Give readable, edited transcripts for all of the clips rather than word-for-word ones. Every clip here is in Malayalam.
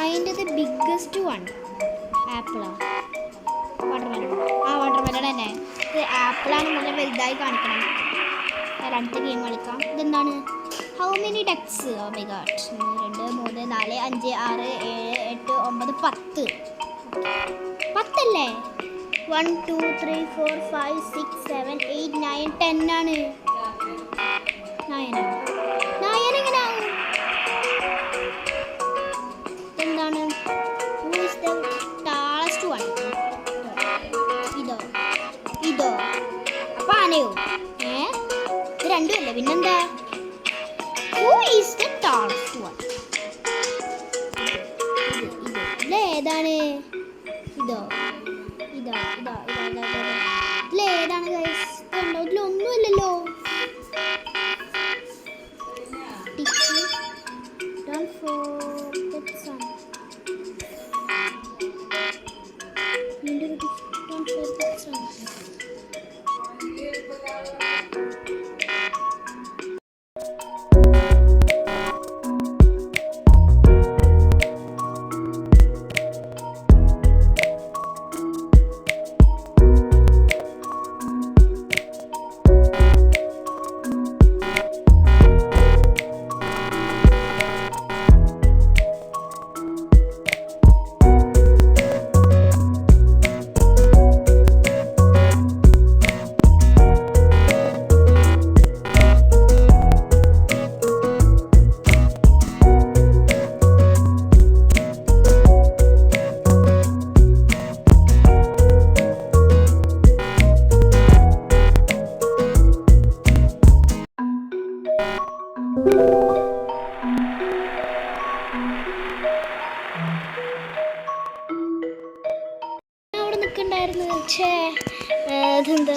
അതിൻ്റെ ബിഗ്ഗസ്റ്റ് വൺ ആപ്പിളാണ്. വാട്ടർമെലൺ. വാട്ടർമെലൺ തന്നെ. ഇത് ആപ്പിളാണ് നല്ല വലുതായി കാണിക്കണം. അടുത്ത ഗെയിം കളിക്കാം. ഇതെന്താണ്? How many ducks? Oh my God. 1 2 3 4 5 6 7 8 9 10. 10 അല്ലേ? 1 2 3 4 5 6 7 8 9 10 ആണ്. 9 എങ്ങനെ ആവും? എന്താണ്? Who is the tallest one? ഇതോ അപ്പൊ ആനയോ? ഇത് രണ്ടും അല്ലേ? പിന്നെന്താ? Who is the tallest one? ഇതിലേതാണ്? ഇതിലേതാണ് ഗൈസ്? കണ്ടോ? ഇതിലൊന്നുമല്ലല്ലോ. Don't forget some. Don't forget some. അവിടെ നിൽക്കണ്ടായിരുന്നു. ഇതെന്താ?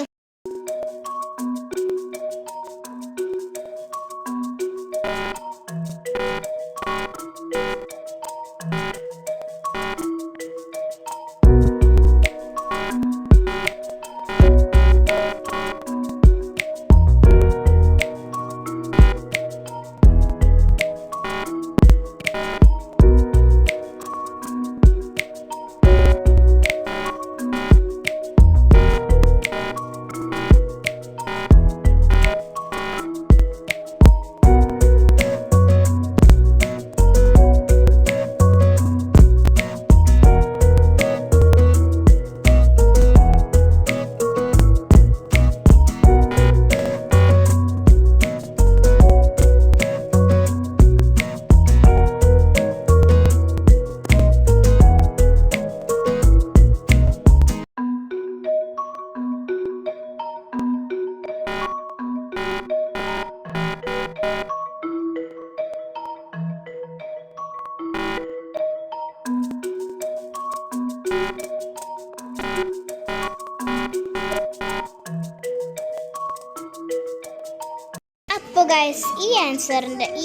അപ്പോൾ ഗൈസ്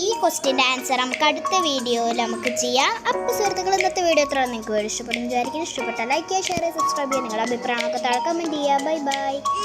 ഈ ക്വസ്റ്റ്യൻ്റെ ആൻസർ നമുക്ക് അടുത്ത വീഡിയോയിൽ നമുക്ക് ചെയ്യാം. അപ്പോൾ സുഹൃത്തുക്കൾ, ഇന്നത്തെ വീഡിയോ എത്ര നിങ്ങൾക്ക് ഇഷ്ടപ്പെടും വിചാരിക്കും. ഇഷ്ടപ്പെട്ടാൽ ലൈക്ക് ചെയ്യുക, ഷെയർ ചെയ്യുക, സബ്സ്ക്രൈബ് ചെയ്യുക. നിങ്ങളുടെ അഭിപ്രായമൊക്കെ താഴെ കമൻറ്റ് ചെയ്യുക. Bye bye.